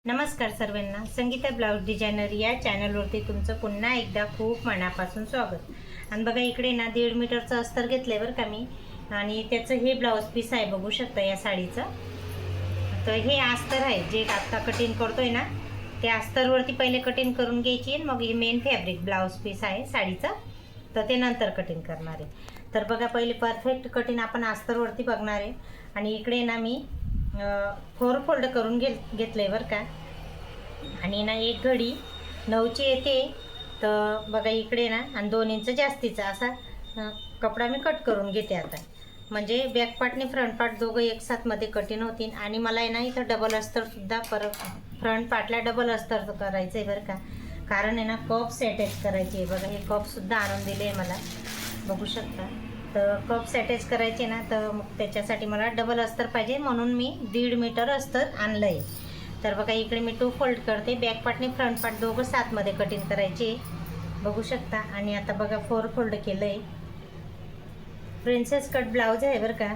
नमस्कार सर्वांना, Sangeeta blouse designer या चॅनलवरती तुमचं पुन्हा एकदा खूप मनापासून स्वागत. आणि बघा इकडे ना 1.5 मीटरचं अस्तर घेतलंय बरं का मी, आणि त्याचं हे ब्लाऊज पीस आहे, बघू शकता या साडीचं. तर हे अस्तर आहे जे आता कटिंग करतोय ना, त्या अस्तरवरती पहिले कटिंग करून घ्यायची आणि मग हे मेन फॅब्रिक ब्लाऊज पीस आहे साडीचं, तर ते नंतर कटिंग करणार आहे. तर बघा पहिले परफेक्ट कटिंग आपण अस्तरवरती बघणार आहे. आणि इकडे ना मी 4 फोल्ड करून घेतलंय बरं का. आणि ना एक घडी 9ची येते, तर बघा इकडे ना आणि 2 इंच जास्तीचा असा कपडा मी कट करून घेते आता. म्हणजे बॅक पार्टने फ्रंट पार्ट दोघं एक साथ मध्ये कटिंग होतील. आणि मला आहे ना इथं डबल अस्तरसुद्धा फ्रंट पार्टला डबल अस्तर करायचं आहे बरं का. कारण आहे ना कप्स अटॅच करायचे आहे. बघा हे कप्ससुद्धा आणून दिले आहे मला, बघू शकता. तर कप्स अटॅच करायचे ना, तर मग त्याच्यासाठी मला डबल अस्तर पाहिजे, म्हणून मी 1.5 मीटर अस्तर आणलं आहे. तर बघा इकडे मी 2 फोल्ड करते. बॅक पार्टने फ्रंट पार्ट दोघं साथमध्ये कटिंग करायचे, बघू शकता. आणि आता बघा 4 फोल्ड केलं आहे. प्रिन्सेस कट ब्लाऊज आहे बरं का.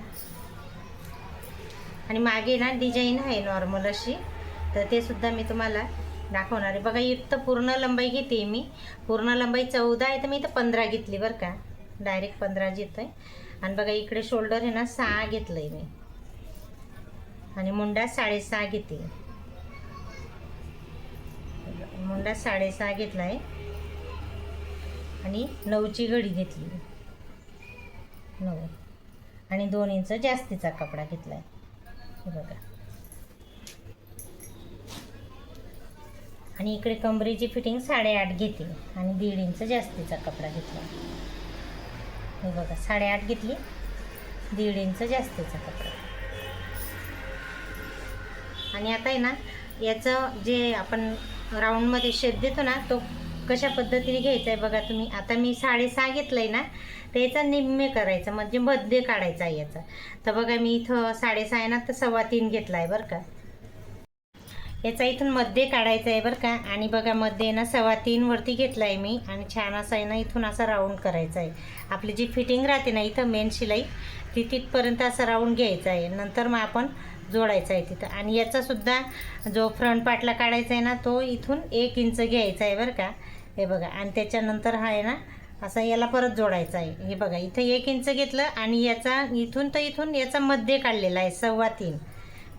आणि मागे ना डिझाईन आहे नॉर्मल अशी, तर ते सुद्धा मी तुम्हाला दाखवणार आहे. बघा इथं पूर्ण लंबाई घेते मी. पूर्ण लंबाई 14 आहे, तर मी इथं 15 घेतली बरं का. डायरेक्ट 15 घेत आहे. आणि बघा इकडे शोल्डर आहे ना 6 घेतलं आहे मी. आणि मुंडा 6.5 घेते. मुंडा 6.5 घेतला आहे. आणि 9ची घडी घेतली, 9 आणि 2 इंच जास्तीचा कपडा घेतला आहे, हे बघा. आणि इकडे कमरेची फिटिंग 8.5 घेते आणि 1.5 इंच जास्तीचा कपडा घेतला, हे बघा. 8.5 घेतली, 1.5 इंच जास्तीचा कपडा. आणि आता आहे ना याचं जे आपण राऊंडमध्ये शेप देतो ना, तो कशा पद्धतीने घ्यायचा आहे बघा तुम्ही. आता मी 6.5 घेतलं आहे ना, त्याचा निम्मे करायचं, म्हणजे मध्ये काढायचा आहे याचा. तर बघा मी इथं 6.5 आहे ना, तर 3.25 घेतला आहे बरं का. याचा इथून मध्ये काढायचा आहे बरं का. आणि बघा मध्ये ना 3.25 वरती घेतला आहे मी. आणि छान असा आहे ना इथून असा राऊंड करायचा आहे. आपली जी फिटिंग राहते ना इथं मेन शिलाई, ती तिथपर्यंत असा राऊंड घ्यायचा आहे. नंतर मग आपण जोडायचा आहे तिथं. आणि याचासुद्धा जो फ्रंट पार्टला काढायचा आहे ना, तो इथून 1 इंच घ्यायचा आहे बरं का, हे बघा. आणि त्याच्यानंतर हा आहे ना असा याला परत जोडायचा आहे, हे बघा. इथं 1 इंच घेतलं आणि याचा इथून तर इथून याचा मध्ये काढलेला आहे 3.25,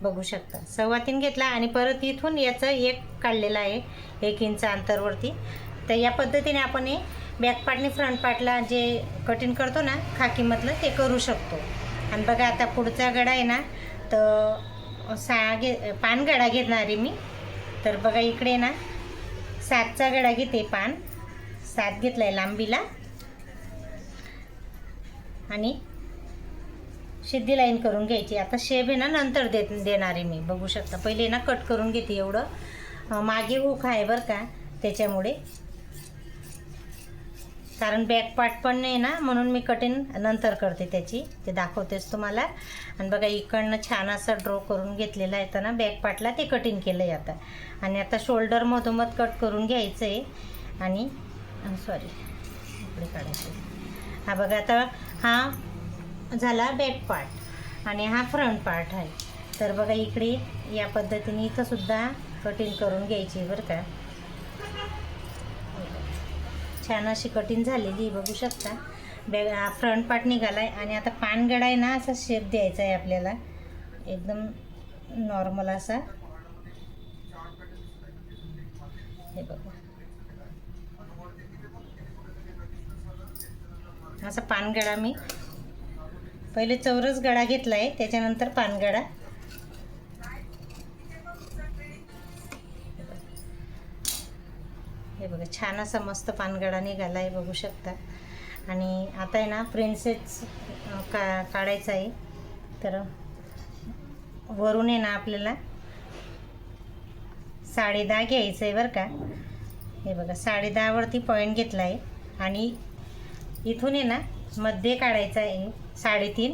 बघू शकता. 3.25 घेतला आणि परत इथून याचं 1 काढलेलं आहे 1 इंच अंतरवरती. तर या पद्धतीने आपण हे बॅक पार्टने फ्रंट पार्टला जे कटिंग करतो ना खाकीमधलं, ते करू शकतो. आणि बघा आता पुढचा गडा आहे ना, तर 5 गडा घेणार आहे मी. तर बघा इकडे ना 7चा गडा घेते. 7 घेतला आहे लांबीला. आणि सिद्धी लाईन करून घ्यायची. आता शेप आहे ना नंतर देणार आहे मी, बघू शकता. पहिले ना कट करून घेते एवढं. मागे हुक आहे बरं का, त्याच्यामुळे. कारण बॅक पार्ट पण नाही ना, म्हणून मी कटिंग नंतर करते त्याची, ते दाखवतेच तुम्हाला. आणि बघा इकडनं छान असं ड्रॉ करून घेतलेलं आहे ना बॅक पार्टला, ते कटिंग केलं आहे आता. आणि आता शोल्डर मधोमध कट करून घ्यायचं आहे. आणि सॉरी इकडे काढायचं. हा बघा आता हा झाला बॅक पार्ट आणि हा फ्रंट पार्ट आहे. तर बघा इकडे या पद्धतीने इथंसुद्धा कटिंग करून घ्यायची बरं का. छान अशी कटिंग झालेली, बघू शकता. फ्रंट पार्ट निघाला आहे. आणि आता पानगडा आहे ना असा शेप द्यायचा आहे आपल्याला, एकदम नॉर्मल असा, हे बघा. असा पानगडा मी पहिले चौरस गळा घेतला आहे, त्याच्यानंतर पानगडा. हे बघा छान असा मस्त पानगडा निघाला आहे, बघू शकता. आणि आता आहे ना प्रिन्सेस काढायचा आहे. तर वरून आहे ना आपल्याला 10.5 घ्यायचं आहे बरं का. हे बघा 10.5 वरती पॉईंट घेतला आहे. आणि इथून आहे ना मध्ये काढायचा आहे 3.5.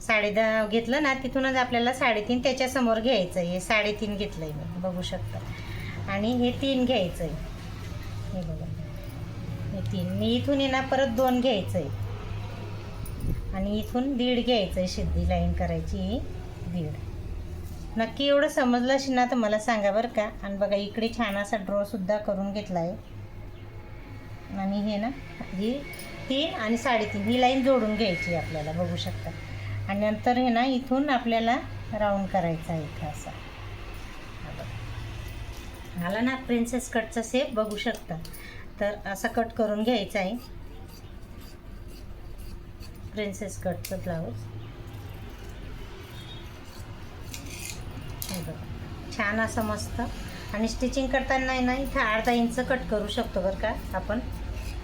10.5 घेतलं ना, तिथूनच आपल्याला 3.5 त्याच्यासमोर घ्यायचं आहे. 3.5 घेतलं आहे मी, बघू शकता. आणि हे 3 घ्यायचं आहे, हे बघा. हे 3 मी इथून आहे ना परत 2 घ्यायचं आहे. आणि इथून 1.5 घ्यायचं आहे. सिद्धी लाईन करायची 1.5. नक्की एवढं समजलं असेल ना तर मला सांगा बरं का. आणि बघा इकडे छान असा ड्रॉसुद्धा करून घेतला आहे. आणि हे ना ही 3 आणि 3.5 ही लाईन जोडून घ्यायची आपल्याला, बघू शकता. आणि नंतर हे ना इथून आपल्याला राऊंड करायचा आहे इथं असा. मला ना प्रिन्सेस कटचा शेप बघू शकता. तर असा कट करून घ्यायचा आहे प्रिन्सेस कटचं ब्लाऊज. छान असं मस्त. आणि स्टिचिंग करताना आहे ना इथं अर्धा इंच कट करू शकतो बरं का आपण,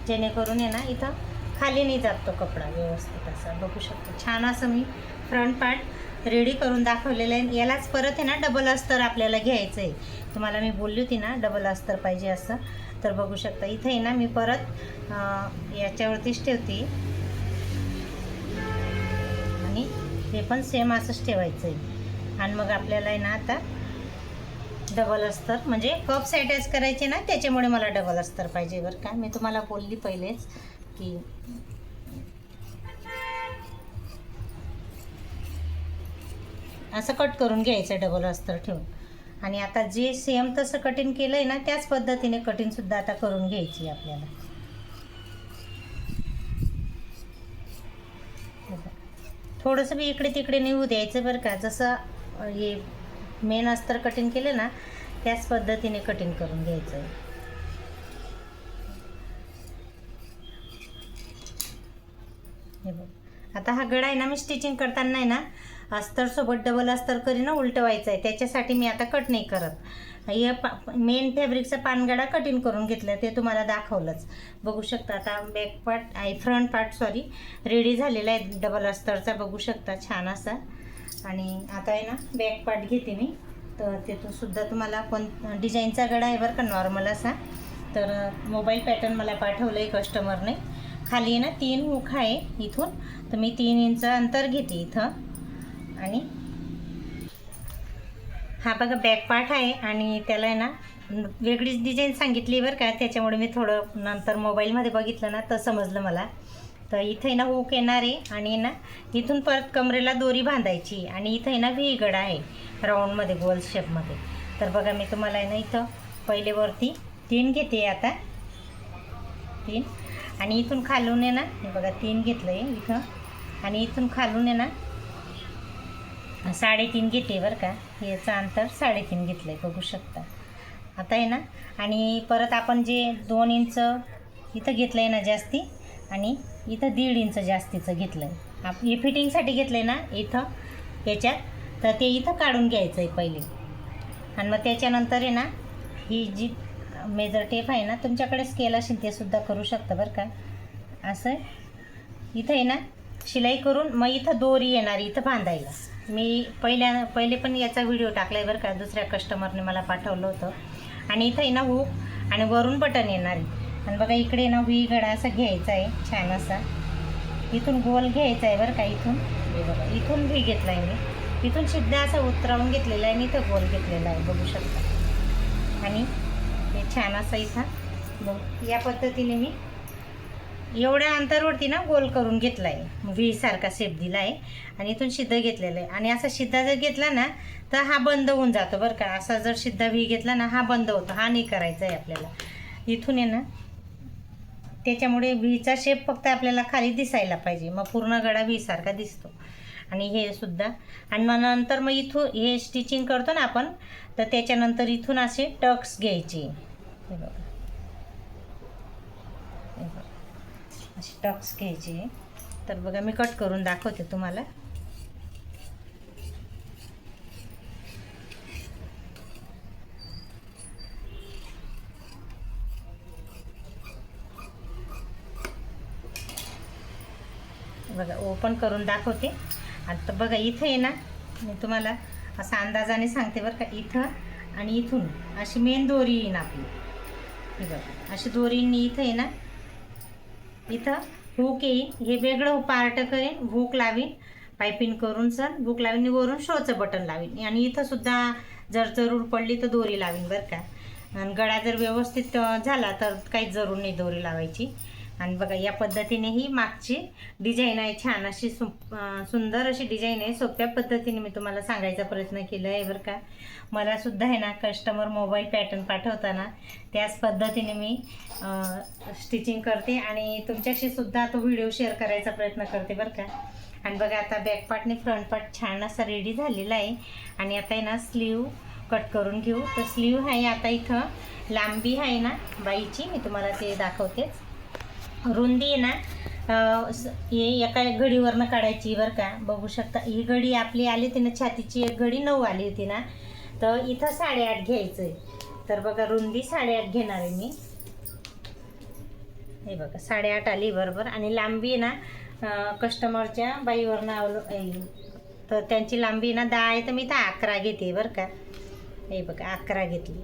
जेणेकरून आहे ना इथं खाली नाही जात तो कपडा व्यवस्थित असा, बघू शकतो. छान असं मी फ्रंट पार्ट रेडी करून दाखवलेलं आहे. यालाच परत आहे ना डबल अस्तर आपल्याला घ्यायचं आहे. तुम्हाला मी बोलली होती ना डबल अस्तर पाहिजे असं. तर बघू शकता इथे आहे ना मी परत याच्यावरतीच ठेवते. आणि हे पण सेम असंच ठेवायचं आहे. आणि मग आपल्याला आहे ना आता डबल अस्तर म्हणजे कप्स अटॅच करायचे ना, त्याच्यामुळे मला डबल अस्तर पाहिजे बरं का. मी तुम्हाला बोलली पहिलेच की असं कट करून घ्यायचं डबल अस्तर ठेवून. आणि आता जे सेम तसं कटिंग केलं आहे ना त्याच पद्धतीने कटिंगसुद्धा आता करून घ्यायची आपल्याला. थोडंसं बी इकडे तिकडे निघू द्यायचं बरं का. जसं हे मेन अस्तर कटिंग केलं ना त्याच पद्धतीने कटिंग करून घ्यायचं आहे. हे बघ आता हा गळा आहे ना मी स्टिचिंग करताना आहे ना अस्तरसोबत डबल अस्तर करीन उलटवायचं आहे. त्याच्यासाठी मी आता कट नाही करत. हे मेन फॅब्रिकचा पानगडा कटिंग करून घेतलं ते तुम्हाला दाखवलंच, बघू शकता. आता back part front part sorry ready झालेला आहे डबल अस्तरचा, बघू शकता छान असा. आणि आता आहे ना बॅक पार्ट घेते मी. तर तिथून सुद्धा तुम्हाला डिझाईनचा गळा आहे बरं का, नॉर्मल असा. तर मोबाईल पॅटर्न मला पाठवलं आहे कस्टमरने. खाली आहे ना 3 हुक आहे इथून, तर मी 3 इंच अंतर घेते इथं. आणि हा बघा बॅक पार्ट आहे. आणि त्याला आहे ना वेगळीच डिझाईन सांगितली बरं का, त्याच्यामुळे मी थोडं नंतर मोबाईलमध्ये बघितलं ना तर समजलं मला. तर इथे ना हुक येणार आहे आणि ना इथून परत कमरेला दोरी बांधायची. आणि इथे ना व्ही गळा आहे राऊंडमध्ये गोल शेपमध्ये. तर बघा मी तुम्हाला आहे ना इथं पहिले वरती 3 घेते आता 3. आणि इथून खालून आहे ना हे बघा 3 घेतलं आहे इथं. आणि इथून खालून आहे ना 3.5 घेते बरं का. याचं अंतर 3.5 घेतलं आहे, बघू शकता. आता आहे ना आणि परत आपण जे 2 इंच इथं घेतलं आहे ना जास्ती, आणि इथं 1.5 इंच जास्तीचं घेतलं आहे. हे फिटिंगसाठी घेतलं आहे ना इथं याच्यात, तर ते इथं काढून घ्यायचं आहे पहिले. आणि मग त्याच्यानंतर आहे ना ही जी मेजर टेप आहे ना, तुमच्याकडे स्केल असेल ते सुद्धा करू शकता बरं का. असं इथं आहे ना शिलाई करून मग इथं दोरी येणार इथं बांधायला. मी पहिले पण याचा व्हिडिओ टाकला आहे बरं का, दुसऱ्या कस्टमरने मला पाठवलं होतं. आणि इथं आहे ना हुक आणि वरून बटन येणार आहे. आणि बघा इकडे ना व्ही गळा असा घ्यायचा आहे छान असा. इथून गोल घ्यायचा आहे बरं का. इथून हे बघा इथून व्ही घेतला आहे मी, इथून सिद्धा असा उतरावून घेतलेला आहे आणि इथं गोल घेतलेला आहे, बघू शकता. आणि हे छान असा इथं बघ या पद्धतीने मी एवढ्या अंतरवरती ना गोल करून घेतला आहे, व्ही सारखा शेप दिला आहे. आणि इथून सिद्ध घेतलेलं आहे. आणि असा सिद्धा जर घेतला ना तर हा बंद होऊन जातो बरं का. असा जर सिद्धा व्ही घेतला ना हा बंद होतो, हा नाही करायचा आहे आपल्याला. इथून आहे ना त्याच्यामुळे व्हीचा शेप फक्त आपल्याला खाली दिसायला पाहिजे, मग पूर्ण गळा व्ही सारखा दिसतो. आणि हे सुद्धा. आणि मग नंतर मग इथून हे स्टिचिंग करतो ना आपण, तर त्याच्यानंतर इथून असे टक्स घ्यायचे. हे बघा असे टक्स घ्यायचे. तर बघा मी कट करून दाखवते तुम्हाला. बघा ओपन करून दाखवते. आता बघा इथं आहे ना मी तुम्हाला असा अंदाजाने सांगते बरं का. इथं आणि इथून अशी मेन दोरी येईन आपली. हे बघा अशी दोरींनी इथं आहे ना इथं हुक येईन. हे वेगळं पार्ट करेन, हुक लावीन पायपिंग करून सर हुक लावीन, वरून शोचं बटन लावीन. आणि इथं सुद्धा जर जरूर पडली तर दोरी लावीन बरं का. आणि गळा जर व्यवस्थित झाला तर काहीच जरूर नाही दोरी लावायची. आणि बघा या पद्धतीने ही मागची डिझाईन आहे, छान अशी सुंदर अशी डिझाईन आहे. सोप्या पद्धतीने मी तुम्हाला सांगायचा प्रयत्न केला आहे बरं का. मला सुद्धा आहे ना कस्टमर मोबाईल पॅटर्न पाठवताना त्याच पद्धतीने मी स्टिचिंग करते आणि तुमच्याशी सुद्धा तो व्हिडिओ शेअर करायचा प्रयत्न करते बरं का. आणि बघा आता बॅक पार्ट आणि फ्रंट पार्ट छान असा रेडी झालेला आहे. आणि आता आहे ना स्लीव कट करून घेऊ. तर स्लीव आहे आता इथं लांबी आहे ना बाईची, मी तुम्हाला ते दाखवतेच. रुंदी आहे ना हे एका घडीवरनं काढायची बरं का. बघू शकता ही घडी आपली आली होती ना, छातीची एक घडी 9 आली होती ना, तर इथं 8.5 घ्यायचं आहे. तर बघा रुंदी 8.5 घेणार आहे मी. हे बघा 8.5 आली बरोबर. आणि लांबी ना कस्टमरच्या बाईवरनं तर त्यांची लांबी ना 10 आहे, तर मी तर 11 घेते बरं का. हे बघा 11 घेतली.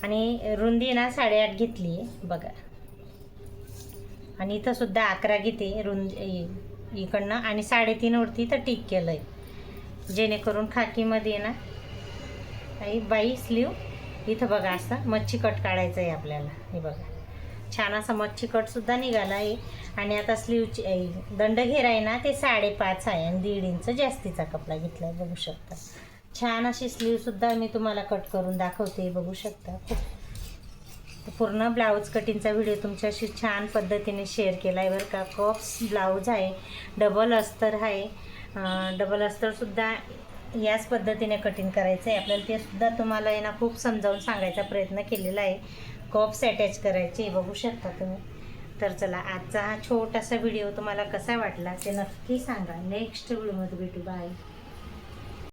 आणि रुंदी ना 8.5 घेतली आहे बघा. आणि इथं सुद्धा 11 घेते रुंदी इकडनं. आणि 3.5 वरती तर टिक केलं आहे, जेणेकरून खाकीमध्ये ना काही बाई स्लीव इथं बघा असं मच्छी कट काढायचं आहे आपल्याला. हे बघा छान असा मच्छी कटसुद्धा निघाला आहे. आणि आता स्लीवची दंड घेर आहे ना ते 5.5 आहे आणि 1.5 इंच जास्तीचा कपडा घेतला आहे. बघू शकता छान अशी स्लीवसुद्धा मी तुम्हाला कट करून दाखवते. बघू शकता पूर्ण ब्लाऊज कटिंगचा व्हिडिओ तुमच्याशी छान पद्धतीने शेअर केला आहे बरं का. कॉप्स ब्लाऊज आहे, डबल अस्तर आहे. डबल अस्तरसुद्धा याच पद्धतीने कटिंग करायचं आहे आपल्याला. ते सुद्धा तुम्हाला आहे ना खूप समजावून सांगायचा प्रयत्न केलेला आहे. कॉप्स अटॅच करायचे बघू शकता तुम्ही. तर चला आजचा हा छोटासा व्हिडिओ तुम्हाला कसा वाटला ते नक्की सांगा. नेक्स्ट व्हिडिओमध्ये भेटू. बाय.